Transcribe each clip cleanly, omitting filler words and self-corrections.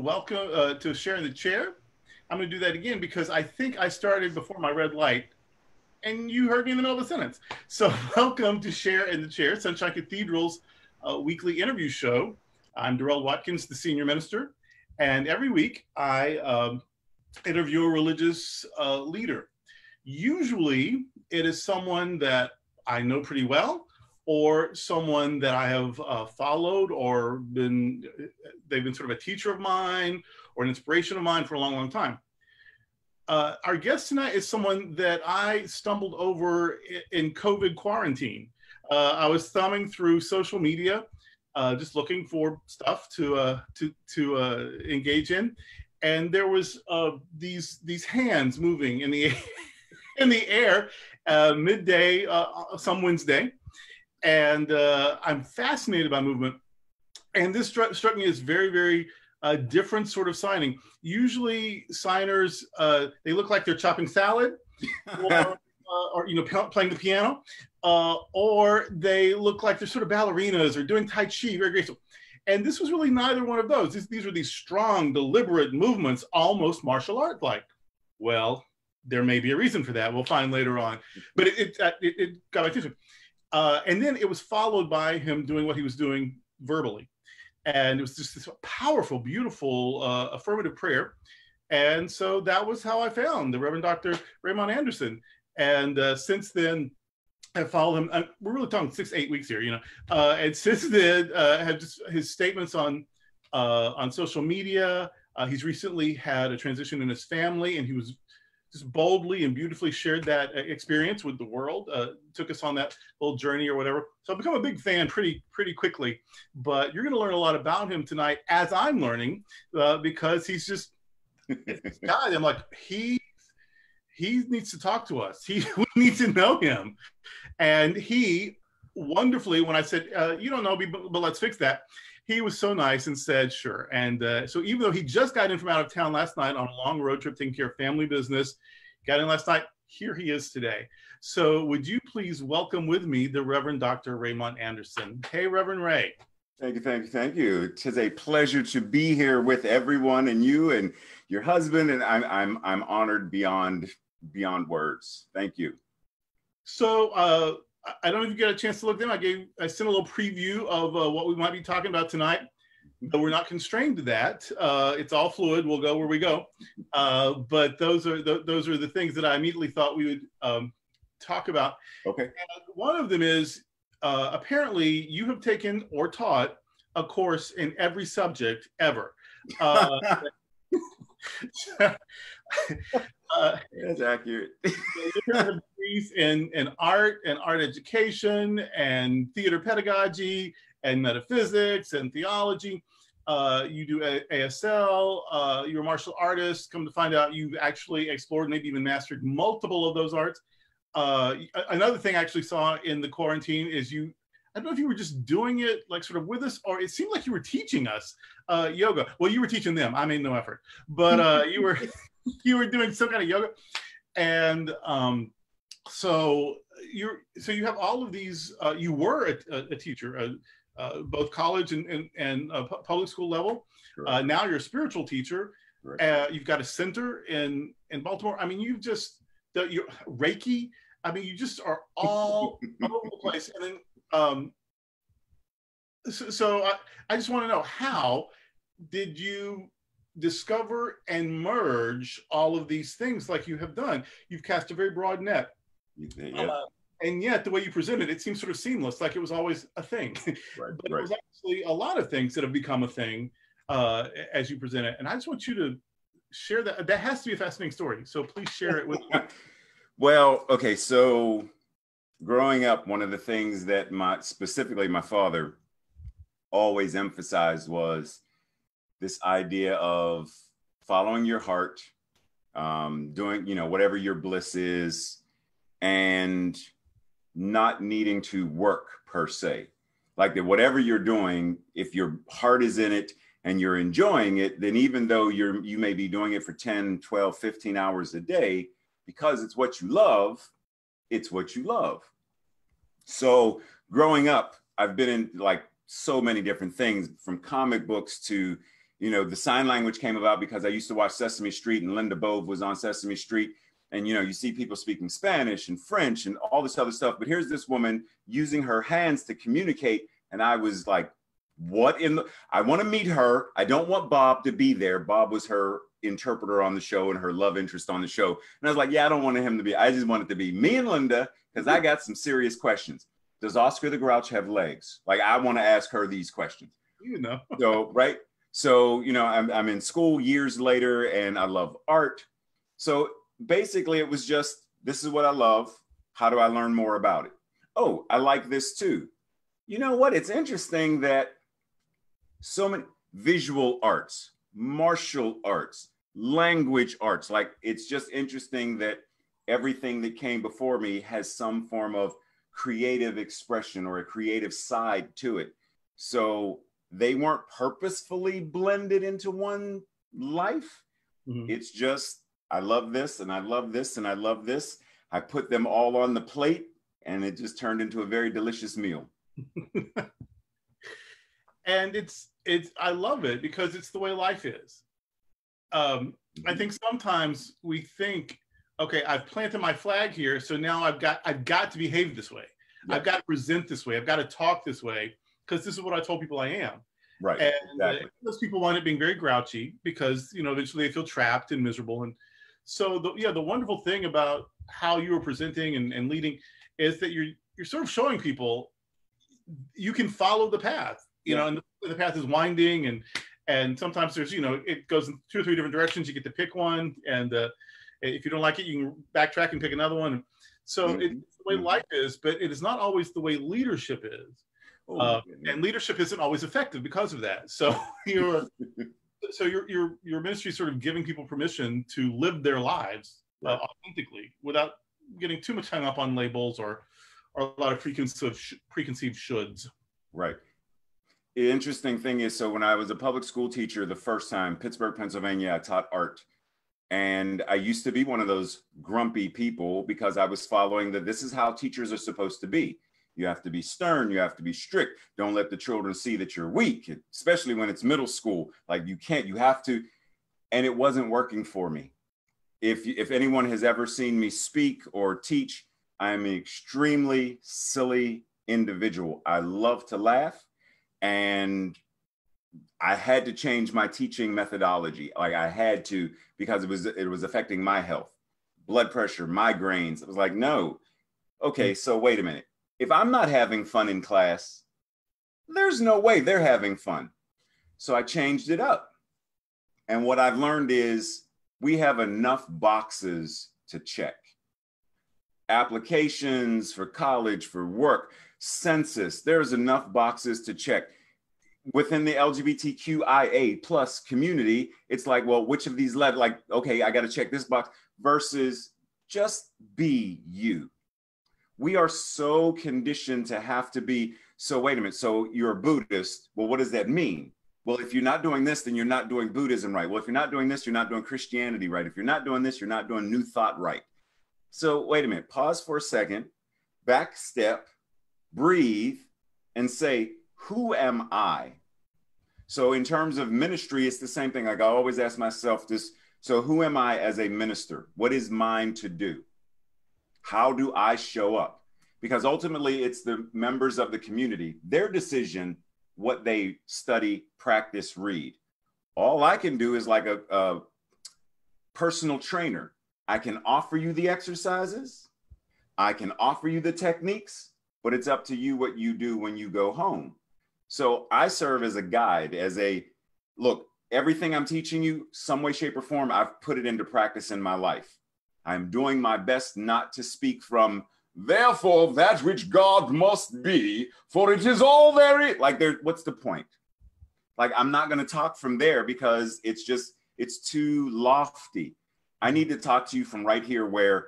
welcome to Sharing the Chair. I'm going to do that again because I think I started before my red light and you heard me in the middle of a sentence. So, welcome to Share in the Chair, Sunshine Cathedral's weekly interview show. I'm Darrell Watkins, the senior minister, and every week I interview a religious leader. Usually, it is someone that I know pretty well, or someone that I have followed, or they've been sort of a teacher of mine or an inspiration of mine for a long, long time. Our guest tonight is someone that I stumbled over in COVID quarantine. I was thumbing through social media, just looking for stuff to engage in, and there was these hands moving in the in the air midday, some Wednesday, and I'm fascinated by movement. And this struck me as very, very different sort of signing. Usually signers, they look like they're chopping salad or playing the piano, or they look like they're sort of ballerinas or doing Tai Chi, very graceful. And this was really neither one of those. These were these strong, deliberate movements, almost martial art-like. Well, there may be a reason for that. We'll find later on. But it got my attention. And then it was followed by him doing what he was doing verbally. And it was just this powerful, beautiful, affirmative prayer. And so that was how I found the Reverend Dr. Raymond Anderson. And since then, I followed him. We're really talking 6-8 weeks here, And since then, have just his statements on social media. He's recently had a transition in his family, and he was just boldly and beautifully shared that experience with the world, took us on that little journey or whatever. So I've become a big fan pretty quickly, but you're going to learn a lot about him tonight as I'm learning, because he's just this guy. I'm like, he needs to talk to us. We need to know him. And he wonderfully, when I said, you don't know me, but let's fix that, he was so nice and said, sure. And so even though he just got in from out of town last night on a long road trip, taking care of family business, got in last night, here he is today. So would you please welcome with me the Reverend Dr. Raymond Anderson. Hey, Reverend Ray. Thank you. It is a pleasure to be here with everyone and you and your husband, and I'm honored beyond words. Thank you. So I don't know if you got a chance to look at them. I sent a little preview of what we might be talking about tonight, but we're not constrained to that. It's all fluid. We'll go where we go. But those are the things that I immediately thought we would talk about. Okay. And one of them is apparently you have taken or taught a course in every subject ever. That's accurate. You have degrees in art and art education and theater pedagogy and metaphysics and theology. You do ASL. You're a martial artist. Come to find out, you've actually explored, maybe even mastered multiple of those arts. Another thing I actually saw in the quarantine is I don't know if you were just doing it like sort of with us, or it seemed like you were teaching us yoga. Well, you were teaching them. I made no effort, but you were doing some kind of yoga. And so you have all of these. You were a teacher, both college and public school level. Now you're a spiritual teacher. You've got a center in Baltimore. I mean, you're Reiki. I mean, you just are all over the place. And then so I just want to know, how did you discover and merge all of these things like you have done? You've cast a very broad net. And yet the way you present it, it seems sort of seamless, like it was always a thing. But it was actually a lot of things that have become a thing as you present it. And I just want you to share that. That has to be a fascinating story. So please share it with me. Well, okay, so growing up, one of the things that specifically my father always emphasized was this idea of following your heart, doing, whatever your bliss is, and not needing to work per se. Like that, whatever you're doing, if your heart is in it and you're enjoying it, then even though you may be doing it for 10, 12, 15 hours a day, because it's what you love, it's what you love. So growing up, I've been in like so many different things, from comic books to, You know, the sign language came about because I used to watch Sesame Street, and Linda Bove was on Sesame Street. And, you know, you see people speaking Spanish and French and all this other stuff. But here's this woman using her hands to communicate. And I was like, what in the, I want to meet her. I don't want Bob to be there. Bob was her interpreter on the show and her love interest on the show. And I was like, yeah, I don't want him to be, I just want it to be me and Linda, because I got some serious questions. Does Oscar the Grouch have legs? Like, I want to ask her these questions. You know. So, right. So, you know, I'm in school years later and I love art. So basically it was just, this is what I love. How do I learn more about it? Oh, I like this too. You know what? It's interesting that so many visual arts, martial arts, language arts, like it's just interesting that everything that came before me has some form of creative expression or a creative side to it. So they weren't purposefully blended into one life. Mm-hmm. It's just, I love this and I love this and I love this. I put them all on the plate and it just turned into a very delicious meal. And it's, I love it because it's the way life is. I think sometimes we think, okay, I've planted my flag here, so now I've got to behave this way. Yeah. I've got to present this way. I've got to talk this way because this is what I told people I am. Right. And exactly. Those people wind up being very grouchy because, you know, eventually they feel trapped and miserable. And so the wonderful thing about how you are presenting and leading is that you're sort of showing people you can follow the path, you know, and the path is winding and sometimes there's, you know, it goes in 2 or 3 different directions. You get to pick one. And if you don't like it, you can backtrack and pick another one. So it's the way life is, but it is not always the way leadership is. And leadership isn't always effective because of that. So your ministry is sort of giving people permission to live their lives authentically without getting too much hung up on labels or a lot of preconceived shoulds. Right. The interesting thing is, so when I was a public school teacher the first time, Pittsburgh, Pennsylvania, I taught art. And I used to be one of those grumpy people because I was following that this is how teachers are supposed to be. You have to be stern. You have to be strict. Don't let the children see that you're weak, especially when it's middle school. Like you have to. And it wasn't working for me. If anyone has ever seen me speak or teach, I'm an extremely silly individual. I love to laugh. And I had to change my teaching methodology. Like I had to, because it was affecting my health, blood pressure, migraines. I was like, no. Okay, so wait a minute. If I'm not having fun in class, there's no way they're having fun. So I changed it up. And what I've learned is we have enough boxes to check. Applications for college, for work, census, there's enough boxes to check. Within the LGBTQIA plus community, it's like, well, which of these led, like, okay, I got to check this box versus just be you. We are so conditioned to have to be, so wait a minute, so you're a Buddhist. Well, what does that mean? Well, if you're not doing this, then you're not doing Buddhism right. Well, if you're not doing this, you're not doing Christianity right. If you're not doing this, you're not doing New Thought right. So wait a minute, pause for a second, back step, breathe, and say, who am I? So in terms of ministry, it's the same thing. Like I always ask myself this, so who am I as a minister? What is mine to do? How do I show up? Because ultimately it's the members of the community, their decision, what they study, practice, read. All I can do is like a personal trainer. I can offer you the exercises. I can offer you the techniques, but it's up to you what you do when you go home. So I serve as a guide, look, everything I'm teaching you, some way, shape, or form, I've put it into practice in my life. I'm doing my best not to speak from, therefore, that which God must be, for it is all there is. Like, what's the point? Like, I'm not going to talk from there because it's too lofty. I need to talk to you from right here where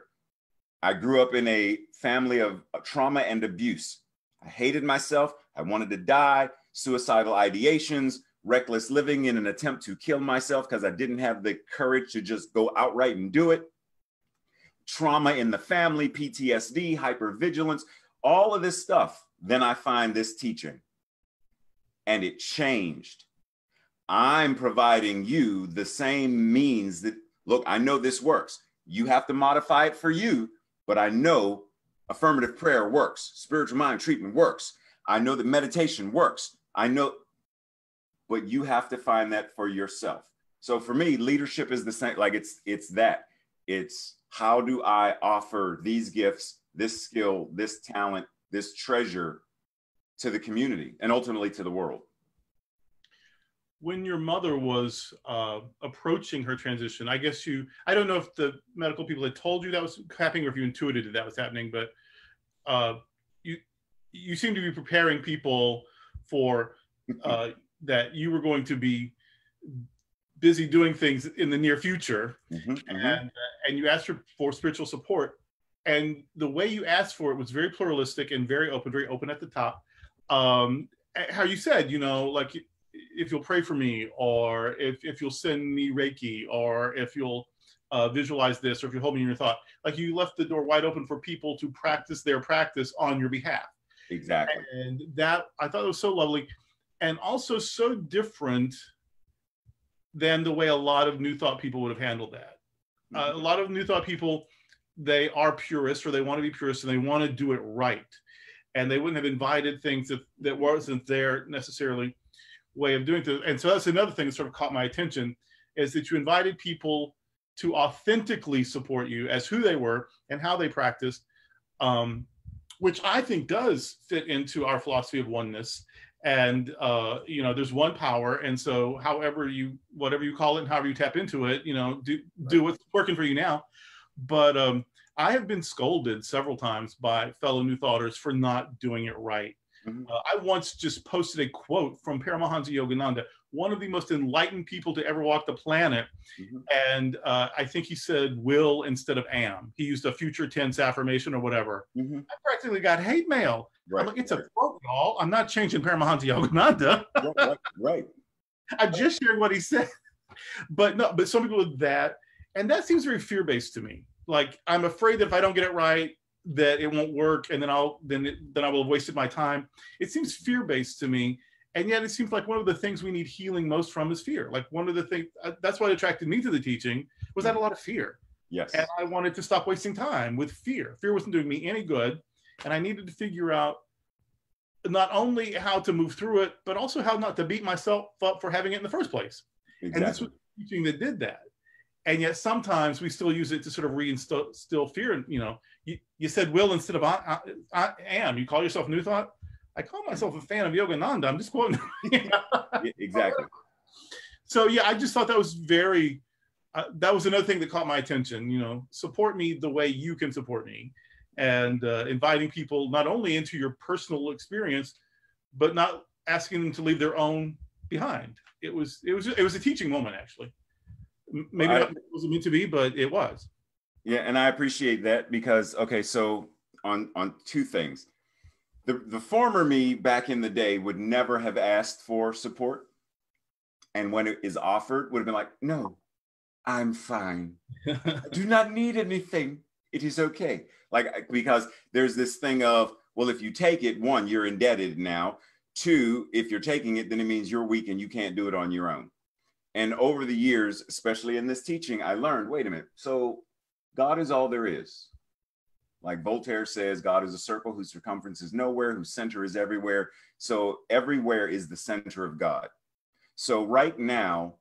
I grew up in a family of trauma and abuse. I hated myself. I wanted to die, suicidal ideations, reckless living in an attempt to kill myself because I didn't have the courage to just go outright and do it. Trauma in the family, PTSD, hypervigilance, all of this stuff. Then I find this teaching and it changed. I'm providing you the same means that, look, I know this works. You have to modify it for you, but I know affirmative prayer works. Spiritual mind treatment works. I know that meditation works. I know, but you have to find that for yourself. So for me, leadership is the same. Like it's that. It's how do I offer these gifts, this skill, this talent, this treasure to the community and ultimately to the world. When your mother was approaching her transition, I guess I don't know if the medical people had told you that was happening or if you intuited that was happening, but you seem to be preparing people for that you were going to be busy doing things in the near future. And you asked her for spiritual support. And the way you asked for it was very pluralistic and very open at the top. How you said, like, if you'll pray for me, or if you'll send me Reiki, or if you'll visualize this, or if you hold me in your thought, like you left the door wide open for people to practice their practice on your behalf. Exactly. And that, I thought it was so lovely, and also so different than the way a lot of New Thought people would have handled that. A lot of New Thought people, they are purists, or they want to be purists, and they want to do it right. And they wouldn't have invited things that wasn't their necessarily way of doing things. And so that's another thing that sort of caught my attention, is that you invited people to authentically support you as who they were and how they practiced, which I think does fit into our philosophy of oneness. And there's one power, and so whatever you call it and however you tap into it, do what's working for you now. But I have been scolded several times by fellow New Thoughters for not doing it right. I once just posted a quote from Paramahansa Yogananda, one of the most enlightened people to ever walk the planet. And I think he said will instead of am. He used a future tense affirmation or whatever. I practically got hate mail. I'm like, it's a quote, y'all. I'm not changing Paramahansa Yogananda. Right. I'm just sharing what he said. But some people with that, and that seems very fear-based to me. Like, I'm afraid that if I don't get it right, that it won't work, and then I will have wasted my time. It seems fear-based to me, and yet it seems like one of the things we need healing most from is fear. Like, one of the things that's what attracted me to the teaching was that a lot of fear. Yes. And I wanted to stop wasting time with fear. Fear wasn't doing me any good, and I needed to figure out not only how to move through it, but also how not to beat myself up for having it in the first place. Exactly. And this was teaching that did that. And yet sometimes we still use it to sort of reinstill fear. You said will instead of I am. You call yourself New Thought? I call myself a fan of Yogananda. I'm just quoting. Exactly. So yeah, I just thought that was very, that was another thing that caught my attention. Support me the way you can support me. And inviting people not only into your personal experience, but not asking them to leave their own behind. It was a teaching moment, actually. Maybe it wasn't meant to be, but it was. Yeah, and I appreciate that because, okay, so on two things. The former me back in the day would never have asked for support. And when it is offered, would have been like, no, I'm fine. I do not need anything. It is okay. Like, because there's this thing of, well, if you take it, one, you're indebted now. Two, if you're taking it, then it means you're weak and you can't do it on your own. And over the years, especially in this teaching, I learned, wait a minute, so God is all there is. Like Voltaire says, God is a circle whose circumference is nowhere, whose center is everywhere. So everywhere is the center of God. So right now,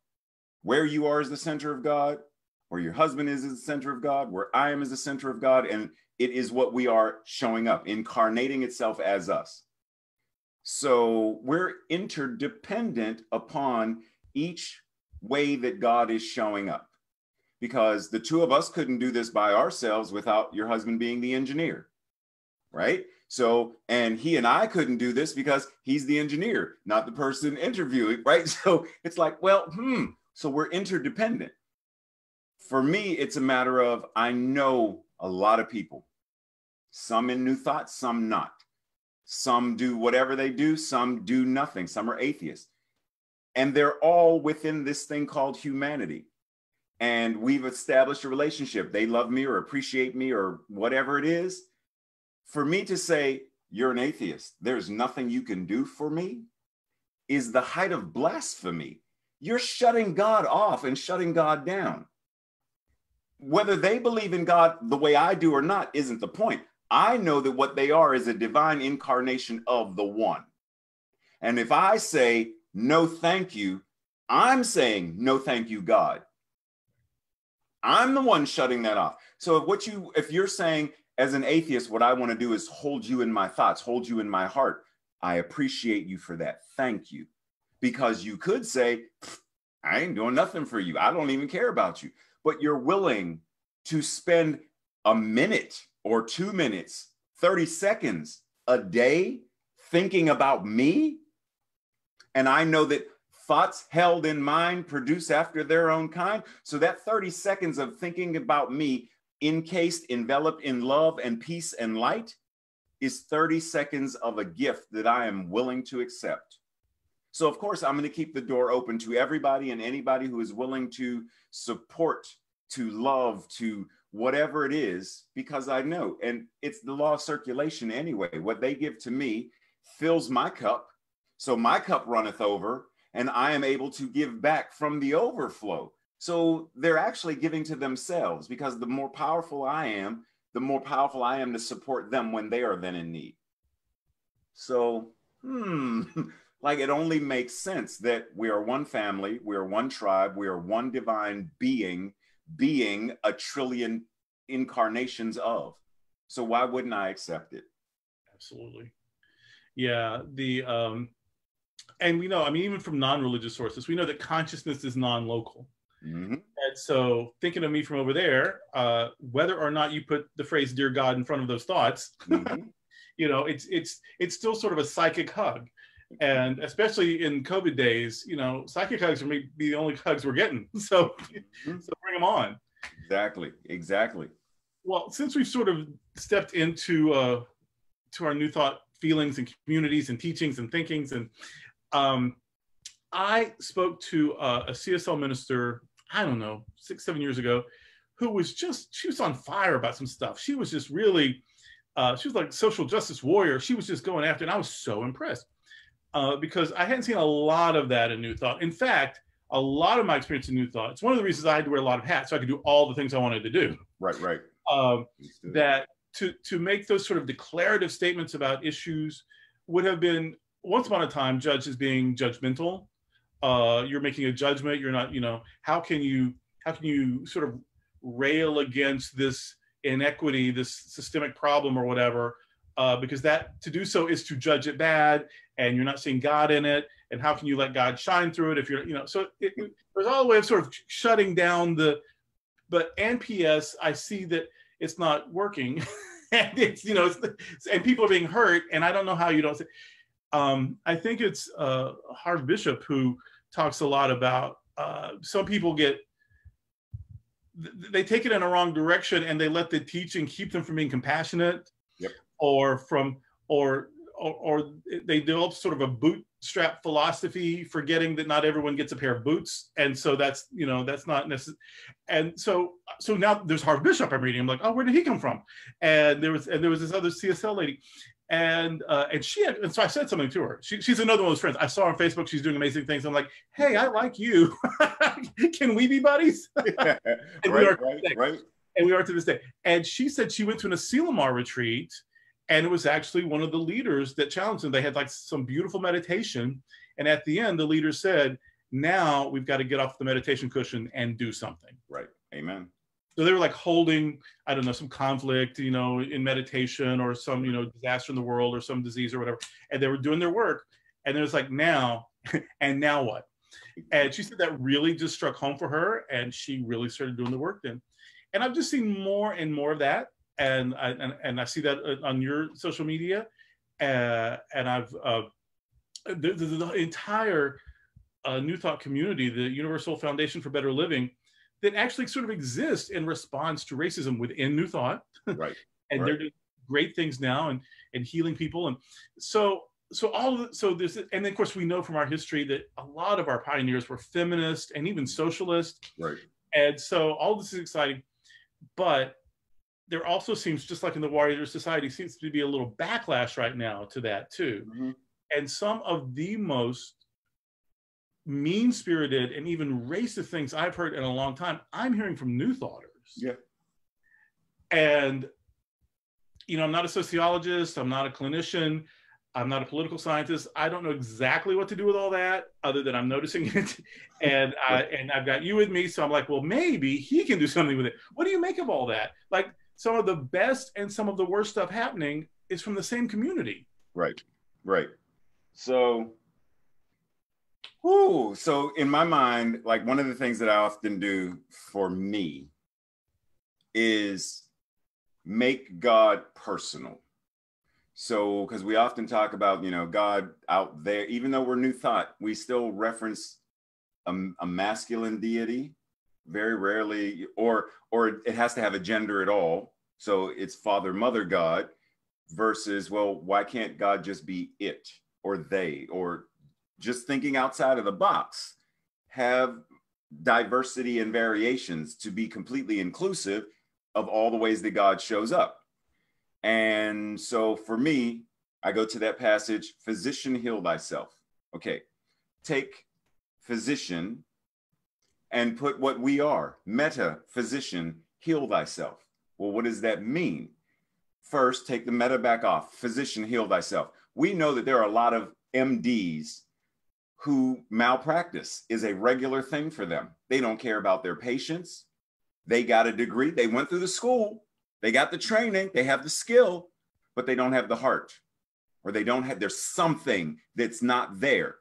where you are is the center of God, where your husband is the center of God, where I am is the center of God, and it is what we are showing up, incarnating itself as us. So we're interdependent upon each way that God is showing up, because the two of us couldn't do this by ourselves without your husband being the engineer, right? So, and he and I couldn't do this because he's the engineer, not the person interviewing, right? So it's like, well, so we're interdependent. For me, it's a matter of, I know a lot of people, some in New Thought, some not. Some do whatever they do, some do nothing, some are atheists. And they're all within this thing called humanity. And we've established a relationship. They love me or appreciate me or whatever it is. For me to say, you're an atheist, there's nothing you can do for me, is the height of blasphemy. you're shutting God off and shutting God down. Whether they believe in God the way I do or not isn't the point. I know that what they are is a divine incarnation of the one. And if I say, no, thank you, I'm saying, no, thank you, God. I'm the one shutting that off. So if you're saying, as an atheist, what I want to do is hold you in my thoughts, hold you in my heart, I appreciate you for that. Thank you. Because you could say, I ain't doing nothing for you. I don't even care about you. But you're willing to spend a minute or 2 minutes, 30 seconds a day thinking about me. And I know that thoughts held in mind produce after their own kind. So that 30 seconds of thinking about me, encased, enveloped in love and peace and light, is 30 seconds of a gift that I am willing to accept. So of course, I'm going to keep the door open to everybody and anybody who is willing to support, to love, to whatever it is, because I know, and it's the law of circulation anyway, what they give to me fills my cup. So my cup runneth over, and I am able to give back from the overflow. So they're actually giving to themselves, because the more powerful I am, the more powerful I am to support them when they are then in need. So, like it only makes sense that we are one family, we are one tribe, we are one divine being a trillion incarnations of. So why wouldn't I accept it? Absolutely. Yeah. And we know, I mean, even from non-religious sources, we know that consciousness is non-local. Mm-hmm. And so thinking of me from over there, whether or not you put the phrase "Dear God" in front of those thoughts, mm-hmm. You know, it's still sort of a psychic hug. And especially in COVID days, you know, psychic hugs are maybe the only hugs we're getting. So, mm-hmm. So bring them on. Exactly. Well, since we've sort of stepped into to our new thought feelings and communities and teachings and thinkings, and I spoke to a CSL minister, I don't know, 6-7 years ago, who was she was on fire about some stuff. She was just really, she was like a social justice warrior. She was just going after it, and I was so impressed because I hadn't seen a lot of that in New Thought. In fact, a lot of my experience in New Thought, it's one of the reasons I had to wear a lot of hats so I could do all the things I wanted to do. Right. That to make those sort of declarative statements about issues would have been, once upon a time, judged as being judgmental. You're making a judgment. You're not, you know, how can you sort of rail against this inequity, this systemic problem or whatever, because that to do so is to judge it bad, and you're not seeing God in it. And how can you let God shine through it if you're, you know, so there's all the way of sort of shutting down and P.S. I see that it's not working and it's, you know, and people are being hurt, and I don't know how you don't say. I think it's Harv Bishop who talks a lot about some people they take it in a wrong direction, and they let the teaching keep them from being compassionate. Yep. or they develop sort of a bootstrap philosophy, forgetting that not everyone gets a pair of boots, and so that's, you know, that's not necessary. And so now there's Harv Bishop I'm reading. I'm like, oh, where did he come from? And there was this other CSL lady. And so I said something to her. She's another one of those friends. I saw her on Facebook. She's doing amazing things. I'm like, hey, I like you. Can we be buddies? And right. And we are to this day. And she said she went to an Asilamar retreat, and it was actually one of the leaders that challenged them. They had like some beautiful meditation. And at the end, the leader said, now we've got to get off the meditation cushion and do something. Right. Amen. So they were like holding, I don't know, some conflict, you know, in meditation, or some, you know, disaster in the world or some disease or whatever. And they were doing their work. And it was like, now, and now what? And she said that really just struck home for her. And she really started doing the work then. And I've just seen more and more of that. And I see that on your social media. And I've, the entire New Thought community, the Universal Foundation for Better Living, that actually sort of exists in response to racism within New Thought. Right. And they're doing great things now and healing people. And so there's, and then of course we know from our history that a lot of our pioneers were feminist and even socialist. Right. And so all this is exciting, but there also seems, just like in the Warrior Society, seems to be a little backlash right now to that too. Mm-hmm. And some of the most mean-spirited and even racist things I've heard in a long time, I'm hearing from New Thoughters. Yeah. And, you know, I'm not a sociologist, I'm not a clinician, I'm not a political scientist. I don't know exactly what to do with all that, other than I'm noticing it. And I've got you with me, so I'm like, well, maybe he can do something with it. What do you make of all that? Like, some of the best and some of the worst stuff happening is from the same community. Right, right. So, so in my mind, like one of the things that I often do for me is make God personal. So, because we often talk about, you know, God out there, even though we're New Thought, we still reference a masculine deity, very rarely, or it has to have a gender at all. So it's Father, Mother, God, versus, well, why can't God just be it or they, or just thinking outside of the box, have diversity and variations to be completely inclusive of all the ways that God shows up. And so for me, I go to that passage, physician, heal thyself. Okay, take physician and put what we are, meta, physician, heal thyself. Well, what does that mean? First, take the meta back off, physician, heal thyself. We know that there are a lot of MDs who malpractice is a regular thing for them. They don't care about their patients. They got a degree, they went through the school, they got the training, they have the skill, but they don't have the heart, or they don't have, there's something that's not there.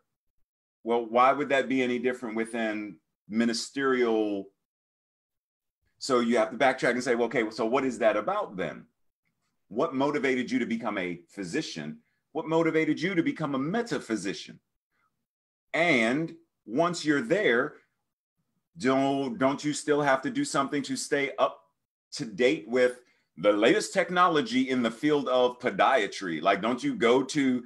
Well, why would that be any different within ministerial? So you have to backtrack and say, well, okay, so what is that about then? What motivated you to become a physician? What motivated you to become a metaphysician? And once you're there, don't you still have to do something to stay up to date with the latest technology in the field of podiatry? Like, don't you go to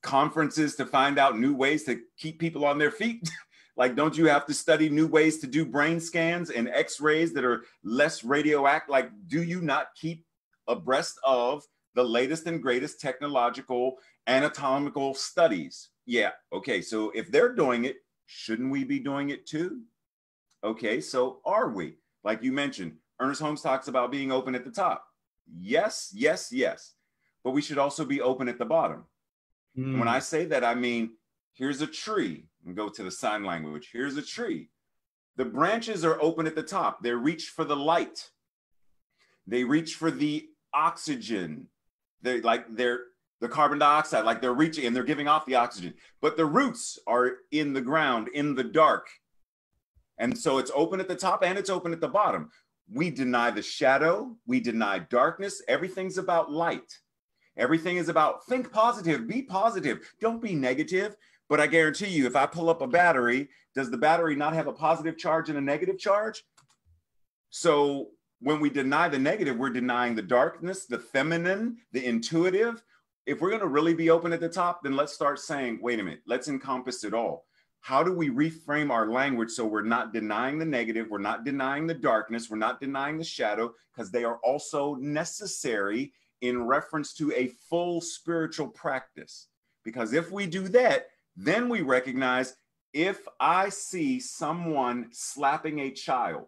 conferences to find out new ways to keep people on their feet? Like, don't you have to study new ways to do brain scans and x-rays that are less radioactive? Like, do you not keep abreast of the latest and greatest technological anatomical studies? Yeah, okay, so if they're doing it, shouldn't we be doing it too? Okay, so are we? Like you mentioned, Ernest Holmes talks about being open at the top. Yes, yes, yes. But we should also be open at the bottom. And when I say that, I mean, here's a tree, and go to the sign language. Here's a tree. The branches are open at the top. They reach for the light. They reach for the oxygen. They're the carbon dioxide, like they're reaching and they're giving off the oxygen. But the roots are in the ground, in the dark. And so it's open at the top and it's open at the bottom. We deny the shadow. We deny darkness. Everything's about light. Everything is about think positive, be positive, don't be negative. But I guarantee you, if I pull up a battery, does the battery not have a positive charge and a negative charge? So when we deny the negative, we're denying the darkness, the feminine, the intuitive. If we're going to really be open at the top, then let's start saying, wait a minute, let's encompass it all. How do we reframe our language so we're not denying the negative, we're not denying the darkness, we're not denying the shadow, because they are also necessary in reference to a full spiritual practice. Because if we do that, then we recognize if I see someone slapping a child,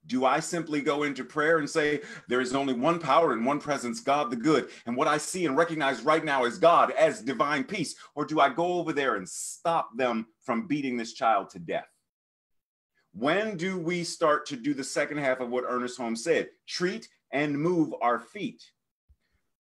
do I simply go into prayer and say, there is only one power and one presence, God the good, and what I see and recognize right now is God as divine peace? Or do I go over there and stop them from beating this child to death? When do we start to do the second half of what Ernest Holmes said? Treat and move our feet.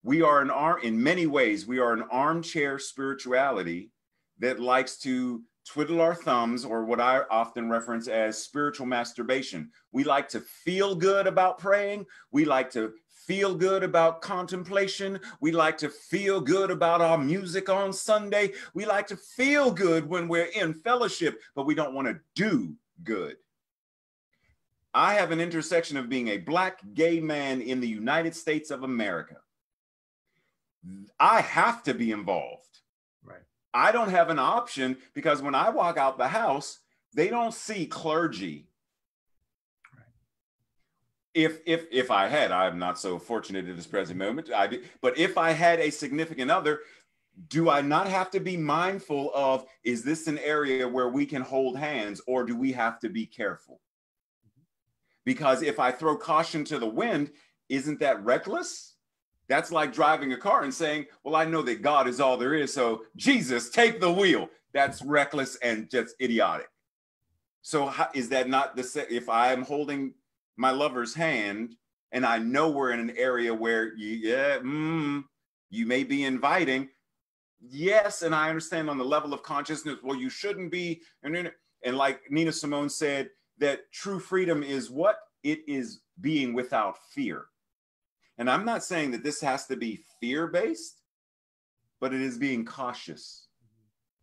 We are in many ways, we are an armchair spirituality that likes to twiddle our thumbs, or what I often reference as spiritual masturbation. We like to feel good about praying. We like to feel good about contemplation. We like to feel good about our music on Sunday. We like to feel good when we're in fellowship, but we don't want to do good. I have an intersection of being a Black gay man in the United States of America. I have to be involved. Right. I don't have an option, because when I walk out the house, they don't see clergy. Right. If I had, I'm not so fortunate at this present moment, but if I had a significant other, do I not have to be mindful of, is this an area where we can hold hands, or do we have to be careful? Because if I throw caution to the wind, isn't that reckless? That's like driving a car and saying, well, I know that God is all there is, so Jesus, take the wheel. That's reckless and just idiotic. So how, is that not the same? If I'm holding my lover's hand and I know we're in an area where you may be inviting, yes, and I understand on the level of consciousness, well, you shouldn't be, and like Nina Simone said, that true freedom is what? It is being without fear. And I'm not saying that this has to be fear-based, but it is being cautious.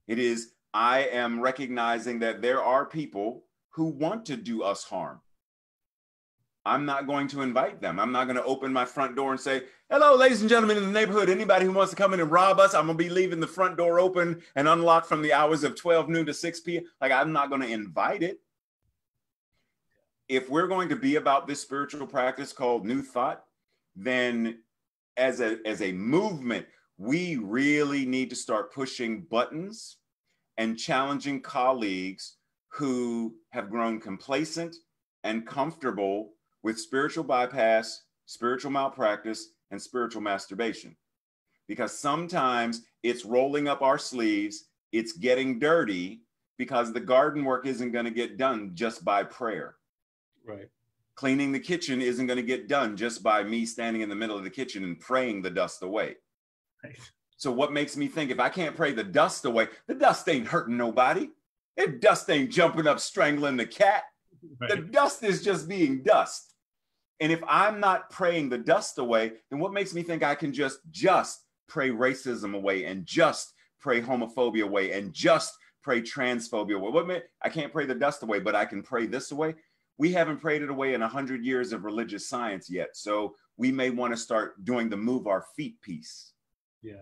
It is, I am recognizing that there are people who want to do us harm. I'm not going to invite them. I'm not going to open my front door and say, hello, ladies and gentlemen in the neighborhood, anybody who wants to come in and rob us, I'm going to be leaving the front door open and unlocked from the hours of 12 noon to 6 p.m. Like, I'm not going to invite it. If we're going to be about this spiritual practice called New Thought, then as a movement, we really need to start pushing buttons and challenging colleagues who have grown complacent and comfortable with spiritual bypass, spiritual malpractice, and spiritual masturbation. Because sometimes it's rolling up our sleeves, it's getting dirty, because the garden work isn't going to get done just by prayer. Right. Cleaning the kitchen isn't going to get done just by me standing in the middle of the kitchen and praying the dust away. Right. So what makes me think if I can't pray the dust away, the dust ain't hurting nobody. The dust ain't jumping up strangling the cat. Right. The dust is just being dust. And if I'm not praying the dust away, then what makes me think I can just pray racism away and just pray homophobia away and just pray transphobia away? I can't pray the dust away, but I can pray this away. We haven't prayed it away in 100 years of religious science yet. So we may want to start doing the move our feet piece. Yeah.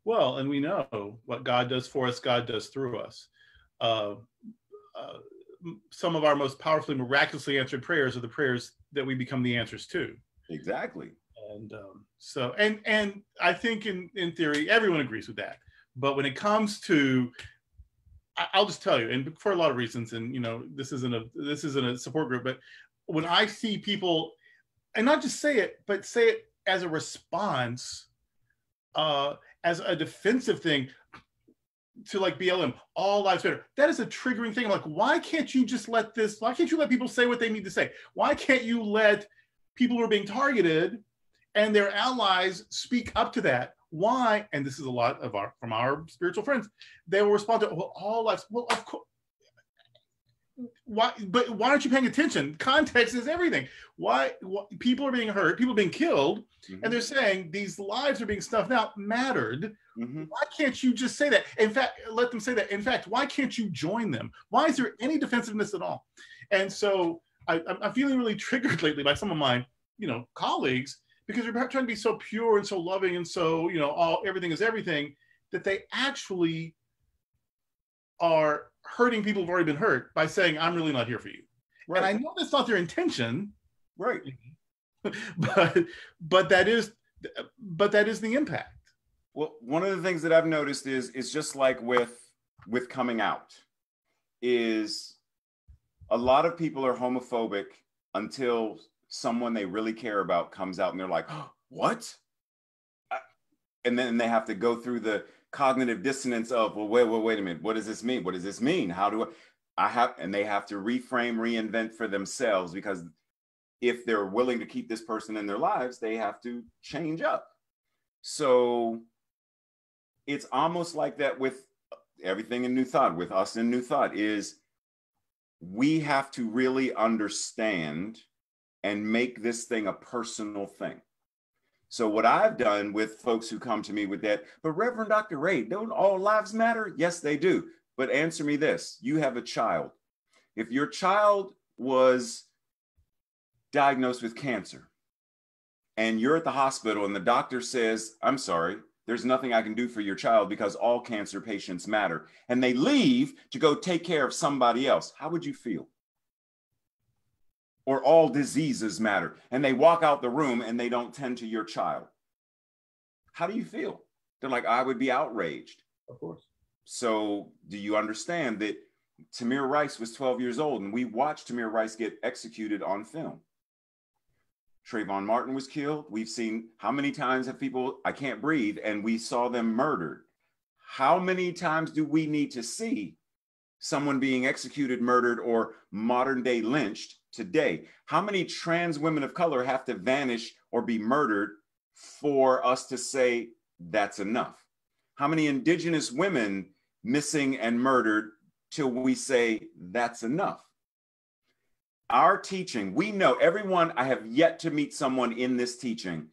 Well, and we know what God does for us, God does through us. Some of our most powerfully, miraculously answered prayers are the prayers that we become the answers to. Exactly. And so I think in theory, everyone agrees with that. But when it comes to, I'll just tell you, and for a lot of reasons, and this isn't a support group, but when I see people, and not just say it, but say it as a response, as a defensive thing to like BLM, all lives matter. That is a triggering thing. I'm like, why can't you just let people say what they need to say? Why can't you let people who are being targeted and their allies speak up to that? Why? And this is a lot of from our spiritual friends. They will respond to, well, all lives. Well, of course. Why? But why aren't you paying attention? Context is everything. Why people are being hurt, people are being killed, and they're saying these lives are being snuffed out mattered. Why can't you just say that? In fact, let them say that. In fact, why can't you join them? Why is there any defensiveness at all? And so I'm feeling really triggered lately by some of my colleagues, because they're trying to be so pure and so loving and so everything is everything, that they actually are hurting people who've already been hurt by saying, I'm really not here for you. Right. And I know that's not their intention. Right. but that is the impact. Well, one of the things that I've noticed is it's just like with coming out, is a lot of people are homophobic until someone they really care about comes out and they're like, oh, what? And then they have to go through the cognitive dissonance of, well, wait a minute. What does this mean? What does this mean? How do and they have to reframe, reinvent for themselves, because if they're willing to keep this person in their lives, they have to change up. So it's almost like that with everything in New Thought, with us in New Thought, is we have to really understand and make this thing a personal thing. So what I've done with folks who come to me with that, but Reverend Dr. Ray, don't all lives matter? Yes, they do. But answer me this, you have a child. If your child was diagnosed with cancer and you're at the hospital and the doctor says, I'm sorry, there's nothing I can do for your child because all cancer patients matter, and they leave to go take care of somebody else, how would you feel? Or all diseases matter, and they walk out the room and they don't tend to your child. How do you feel? They're like, I would be outraged. Of course. So do you understand that Tamir Rice was 12 years old and we watched Tamir Rice get executed on film? Trayvon Martin was killed. We've seen how many times have people, I can't breathe, and we saw them murdered. How many times do we need to see someone being executed, murdered, or modern day lynched today? How many trans women of color have to vanish or be murdered for us to say that's enough? How many indigenous women missing and murdered till we say that's enough? Our teaching, we know everyone, I have yet to meet someone in this teaching,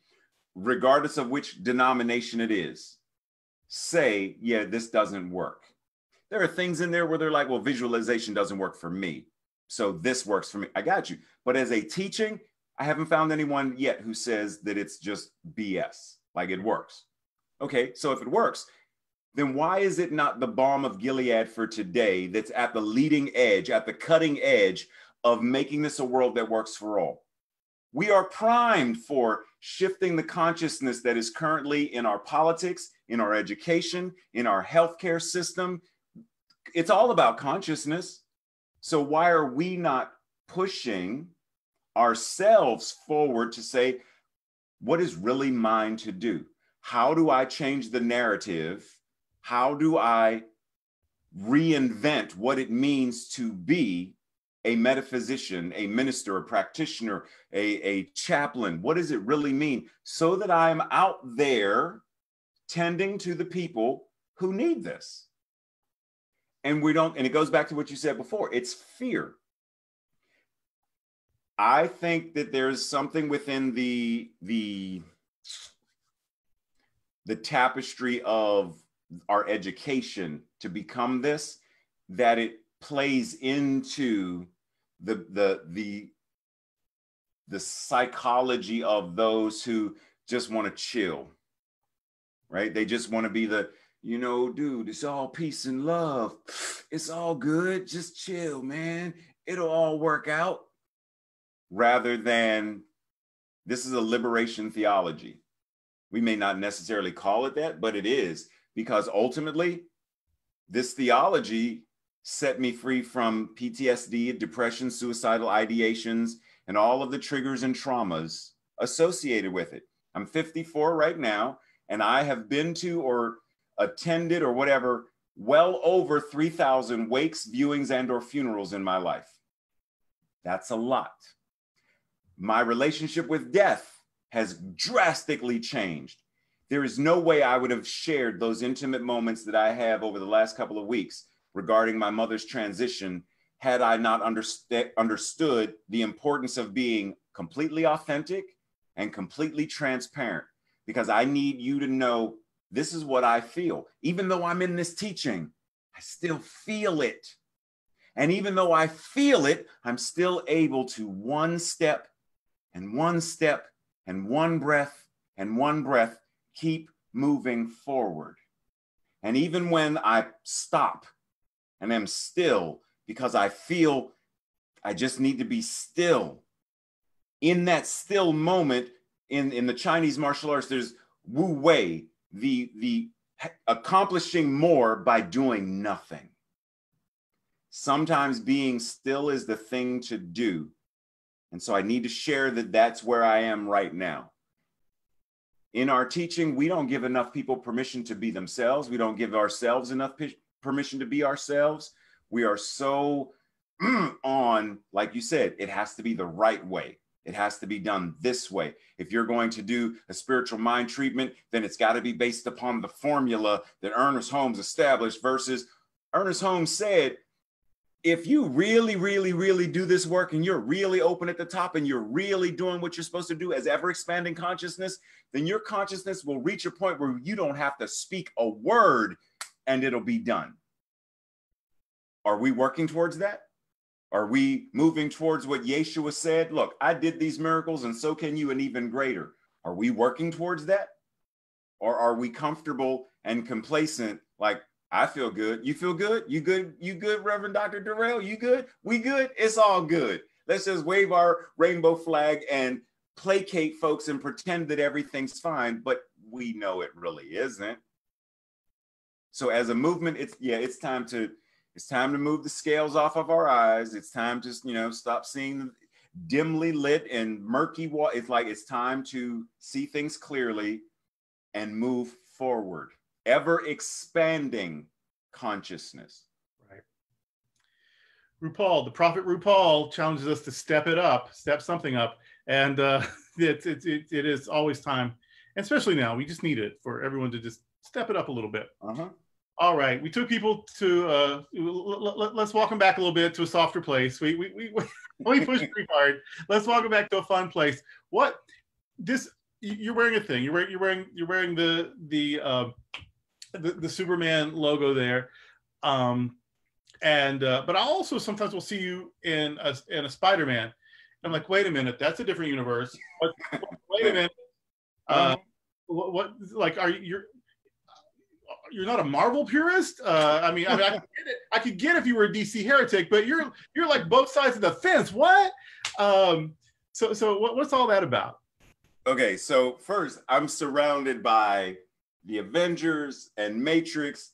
regardless of which denomination it is, say, yeah, this doesn't work. There are things in there where they're like, well, visualization doesn't work for me, so this works for me. I got you. But as a teaching, I haven't found anyone yet who says that it's just BS, like it works. Okay, so if it works, then why is it not the balm of Gilead for today that's at the leading edge, at the cutting edge of making this a world that works for all? We are primed for shifting the consciousness that is currently in our politics, in our education, in our healthcare system. It's all about consciousness. So why are we not pushing ourselves forward to say, what is really mine to do? How do I change the narrative? How do I reinvent what it means to be a metaphysician, a minister, a practitioner, a chaplain? What does it really mean? So that I'm out there tending to the people who need this. And we don't, and it goes back to what you said before, it's fear. I think that there's something within the tapestry of our education to become this, that it plays into the psychology of those who just want to chill, right? They just want to be the, you know, dude, it's all peace and love. It's all good. Just chill, man. It'll all work out. Rather than, this is a liberation theology. We may not necessarily call it that, but it is, because ultimately, this theology set me free from PTSD, depression, suicidal ideations, and all of the triggers and traumas associated with it. I'm 54 right now, and I have been to or attended or whatever, well over 3,000 wakes, viewings, and or funerals in my life. That's a lot. My relationship with death has drastically changed. There is no way I would have shared those intimate moments that I have over the last couple of weeks regarding my mother's transition had I not understood the importance of being completely authentic and completely transparent, because I need you to know this is what I feel. Even though I'm in this teaching, I still feel it. And even though I feel it, I'm still able to one step and one step and one breath and one breath, keep moving forward. And even when I stop and am still, because I feel I just need to be still, in that still moment, in the Chinese martial arts, there's Wu Wei, the accomplishing more by doing nothing. Sometimes being still is the thing to do. And so I need to share that that's where I am right now. In our teaching, we don't give enough people permission to be themselves. We don't give ourselves enough permission to be ourselves. We are so on, like you said, it has to be the right way. It has to be done this way. If you're going to do a spiritual mind treatment, then it's got to be based upon the formula that Ernest Holmes established, versus Ernest Holmes said, if you really, really, really do this work and you're really open at the top and you're really doing what you're supposed to do as ever expanding consciousness, then your consciousness will reach a point where you don't have to speak a word and it'll be done. Are we working towards that? Are we moving towards what Yeshua said? Look, I did these miracles and so can you, and even greater. Are we working towards that? Or are we comfortable and complacent, like, I feel good. You feel good? You good? You good, Reverend Dr. Durrell? You good? We good? It's all good. Let's just wave our rainbow flag and placate folks and pretend that everything's fine, but we know it really isn't. So as a movement, it's time to move the scales off of our eyes. It's time to, stop seeing dimly lit and murky water. It's time to see things clearly and move forward, ever expanding consciousness. Right. RuPaul, the prophet RuPaul, challenges us to step something up. And it is always time, and especially now, we just need it for everyone to just step it up a little bit. All right, we took people to, let's walk them back a little bit to a softer place. We pushed pretty hard. Let's walk them back to a fun place. You're wearing a thing. You're wearing the Superman logo there. But I also sometimes will see you in a Spider-Man. I'm like, wait a minute, that's a different universe. Wait a minute. What like are you're not a Marvel purist? I mean, I could get it. I could get if you were a DC heretic, but you're like both sides of the fence. What? So what's all that about? Okay, so first, I'm surrounded by the Avengers and Matrix,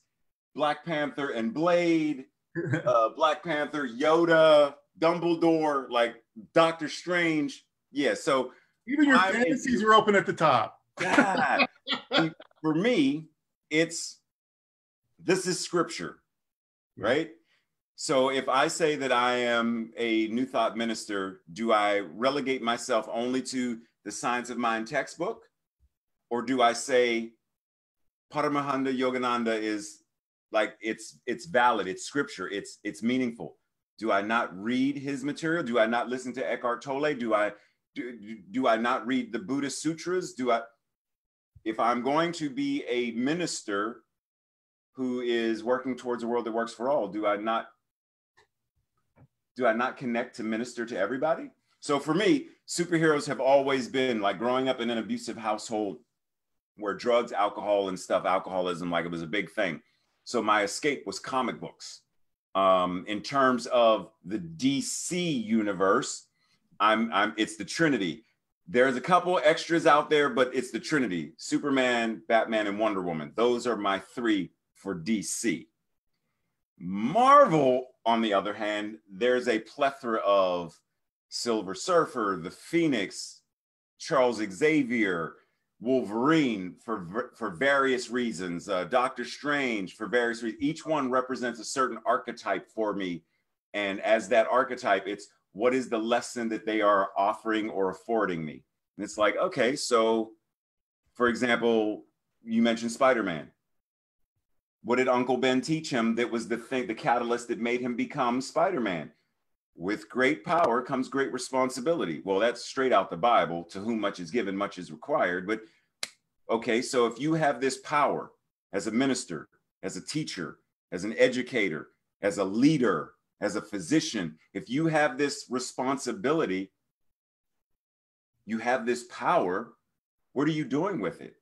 Black Panther and Blade, Black Panther, Yoda, Dumbledore, like Doctor Strange. Yeah, so even your fantasies are open at the top. God. For me, this is scripture, right? So if I say that I am a New Thought minister, do I relegate myself only to the Science of Mind textbook? Or do I say Paramahansa Yogananda is like, it's valid, it's scripture, it's meaningful? Do I not read his material? Do I not listen to Eckhart Tolle? Do I not read the Buddhist sutras? If I'm going to be a minister who is working towards a world that works for all, do I not connect to minister to everybody? So for me, superheroes have always been like growing up in an abusive household where drugs, alcoholism, like it was a big thing. So my escape was comic books. In terms of the DC universe, it's the Trinity. There's a couple extras out there, but it's the Trinity: Superman, Batman, and Wonder Woman. Those are my three for DC. Marvel, on the other hand, there's a plethora of Silver Surfer, the Phoenix, Charles Xavier, Wolverine for various reasons, Doctor Strange for various reasons. Each one represents a certain archetype for me. And as that archetype, it's what is the lesson that they are offering or affording me? And it's like, okay, so for example, you mentioned Spider-Man. What did Uncle Ben teach him that was the catalyst that made him become Spider-Man? With great power comes great responsibility. Well, that's straight out the Bible. To whom much is given, much is required. But okay, so if you have this power as a minister, as a teacher, as an educator, as a leader, as a physician, if you have this responsibility, you have this power, what are you doing with it?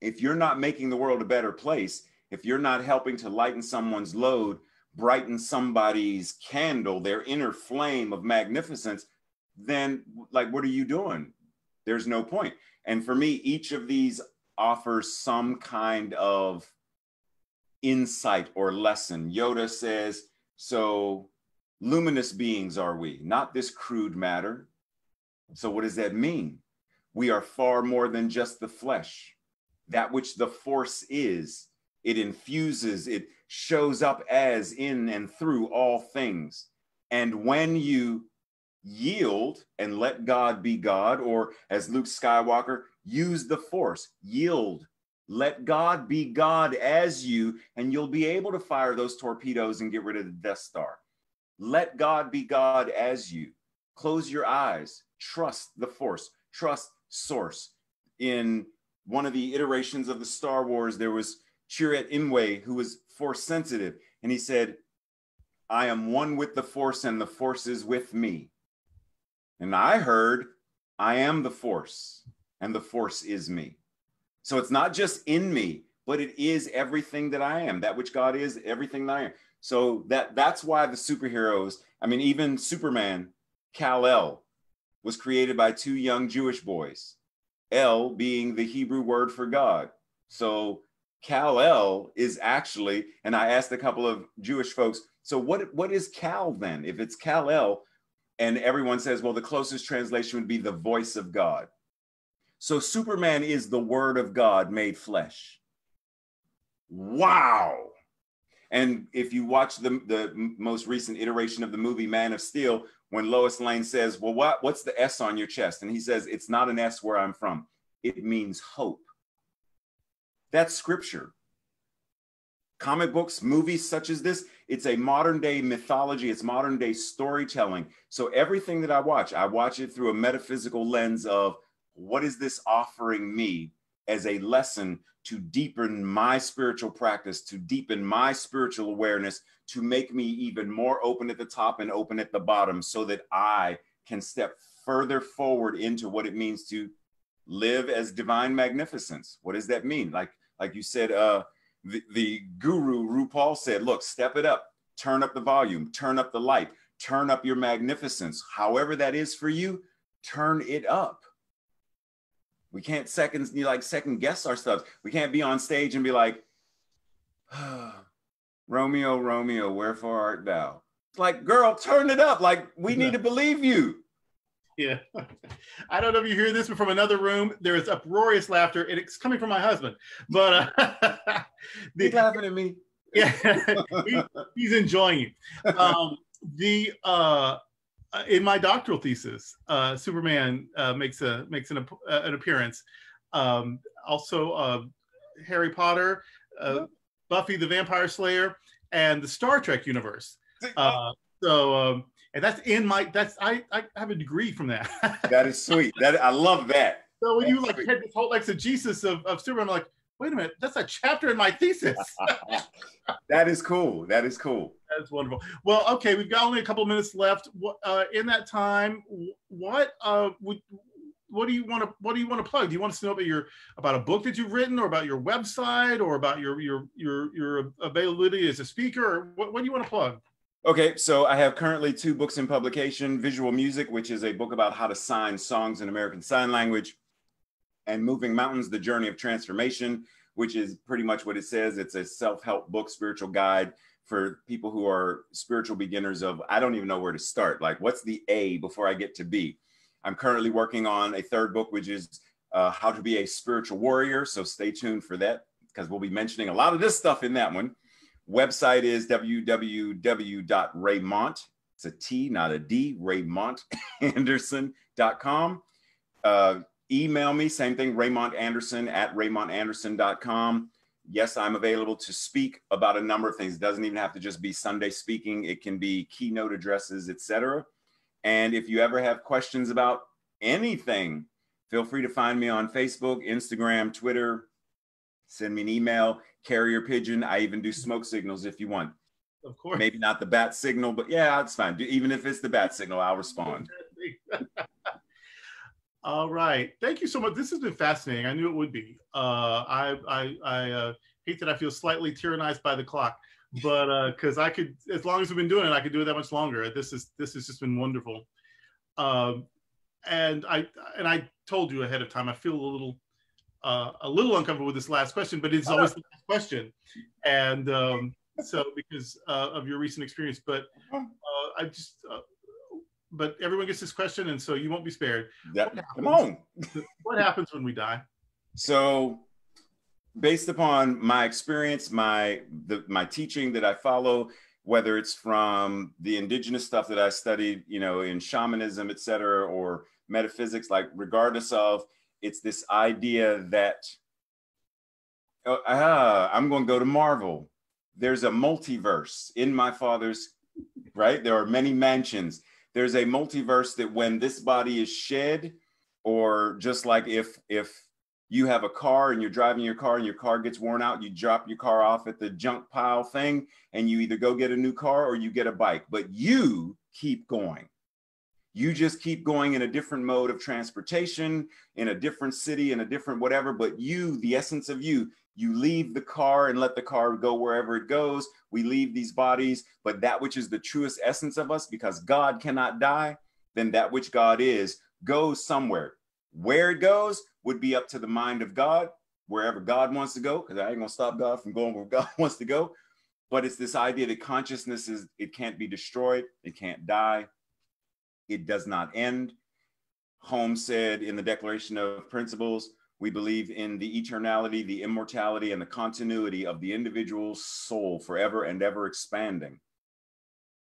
If you're not making the world a better place, if you're not helping to lighten someone's load, brighten somebody's candle, their inner flame of magnificence, then like, what are you doing? There's no point. And for me, each of these offers some kind of insight or lesson. Yoda says, so luminous beings are we, not this crude matter. So what does that mean? We are far more than just the flesh. That which the force is, it infuses, it shows up as in and through all things. And when you yield and let God be God, or as Luke Skywalker, use the force, yield, let God be God as you, and you'll be able to fire those torpedoes and get rid of the Death Star. Let God be God as you. Close your eyes, trust the force, trust source. In one of the iterations of the Star Wars, there was Chirrut Imwe, who was force sensitive, and he said, I am one with the force and the force is with me. And I heard, I am the force and the force is me. So it's not just in me, but it is everything that I am. That which God is, everything that I am. So that's why the superheroes, I mean, even Superman, Kal-El, was created by two young Jewish boys, El being the Hebrew word for God. So Kal-El is actually, and I asked a couple of Jewish folks, so what is Kal then? If it's Kal-El, and everyone says, well, the closest translation would be the voice of God. So Superman is the word of God made flesh. Wow. And if you watch the most recent iteration of the movie Man of Steel, when Lois Lane says, well, what's the S on your chest? And he says, it's not an S where I'm from. It means hope. That's scripture. Comic books, movies such as this, it's a modern day mythology. It's modern day storytelling. So everything that I watch it through a metaphysical lens of what is this offering me as a lesson to deepen my spiritual practice, to deepen my spiritual awareness, to make me even more open at the top and open at the bottom so that I can step further forward into what it means to live as divine magnificence. What does that mean? Like you said, the guru RuPaul said, look, step it up, turn up the volume, turn up the light, turn up your magnificence. However that is for you, turn it up. We can't second guess our stuff. We can't be on stage and be like, Romeo, Romeo, wherefore art thou? It's like, girl, turn it up. Like, we need to believe you. Yeah. I don't know if you hear this, but from another room, there is uproarious laughter, and it's coming from my husband. But he's laughing at me. Yeah, he's enjoying it. In my doctoral thesis, Superman makes an appearance. Also, Harry Potter, Buffy the Vampire Slayer, and the Star Trek universe. And that's I have a degree from that. That is sweet. I love that. So when you had this whole exegesis of Superman, I'm like, wait a minute, that's a chapter in my thesis. That is cool. That is cool. That's wonderful. Well, okay, we've got only a couple of minutes left. In that time, what do you want to plug? Do you want us to know about a book that you've written, or about your website, or about your availability as a speaker, or what do you want to plug? Okay, so I have currently 2 books in publication: Visual Music, which is a book about how to sign songs in American Sign Language, and Moving Mountains, The Journey of Transformation, which is pretty much what it says. It's a self-help book, spiritual guide for people who are spiritual beginners of, I don't even know where to start. Like, what's the A before I get to B? I'm currently working on a 3rd book, which is How to Be a Spiritual Warrior. So stay tuned for that, because we'll be mentioning a lot of this stuff in that one. Website is www.Raymond, it's a T, not a D, RaymondAnderson.com. Email me, same thing, RaymondAnderson@RaymondAnderson.com. Yes, I'm available to speak about a number of things. It doesn't even have to just be Sunday speaking. It can be keynote addresses, etc. And if you ever have questions about anything, feel free to find me on Facebook, Instagram, Twitter. Send me an email, carrier pigeon. I even do smoke signals if you want. Of course. Maybe not the bat signal, but yeah, it's fine. Even if it's the bat signal, I'll respond. All right. Thank you so much. This has been fascinating. I knew it would be. I hate that I feel slightly tyrannized by the clock, but because I could, as long as we've been doing it, I could do it that much longer. This has just been wonderful. And I told you ahead of time, I feel a little uncomfortable with this last question, but it's always the last question. And so because of your recent experience, but but everyone gets this question, and so you won't be spared. Come on. What happens when we die? So based upon my experience, my teaching that I follow, whether it's from the indigenous stuff that I studied, in shamanism, et cetera, or metaphysics, like regardless of, it's this idea that, I'm going to go to Marvel. There's a multiverse in my father's, right? There are many mansions. There's a multiverse that when this body is shed, or just like if you have a car and you're driving your car and your car gets worn out, you drop your car off at the junk pile thing and you either go get a new car or you get a bike, but you keep going. You just keep going in a different mode of transportation, in a different city, in a different whatever, but you, the essence of you leave the car and let the car go wherever it goes. We leave these bodies, but that which is the truest essence of us, because God cannot die, then that which God is goes somewhere. Where it goes would be up to the mind of God, wherever God wants to go, because I ain't gonna stop God from going where God wants to go. But it's this idea that consciousness is, it can't be destroyed, it can't die, it does not end. Holmes said in the Declaration of Principles, we believe in the eternality, the immortality, and the continuity of the individual's soul forever and ever expanding.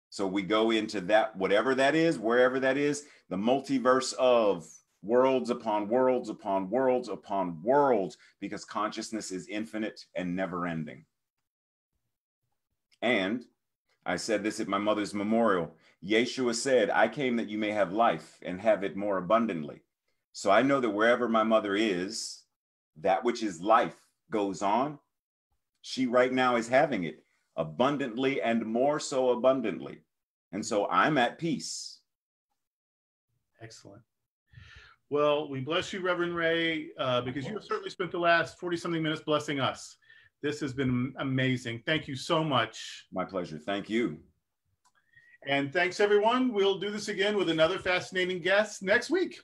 So we go into that, whatever that is, wherever that is, the multiverse of worlds upon worlds upon worlds upon worlds, because consciousness is infinite and never ending. And I said this at my mother's memorial. Yeshua said, I came that you may have life and have it more abundantly. So I know that wherever my mother is, that which is life goes on. She right now is having it abundantly and more so abundantly. And so I'm at peace. Excellent. Well, we bless you, Reverend Ray, because you have certainly spent the last 40-something minutes blessing us. This has been amazing. Thank you so much. My pleasure. Thank you. And thanks, everyone. We'll do this again with another fascinating guest next week.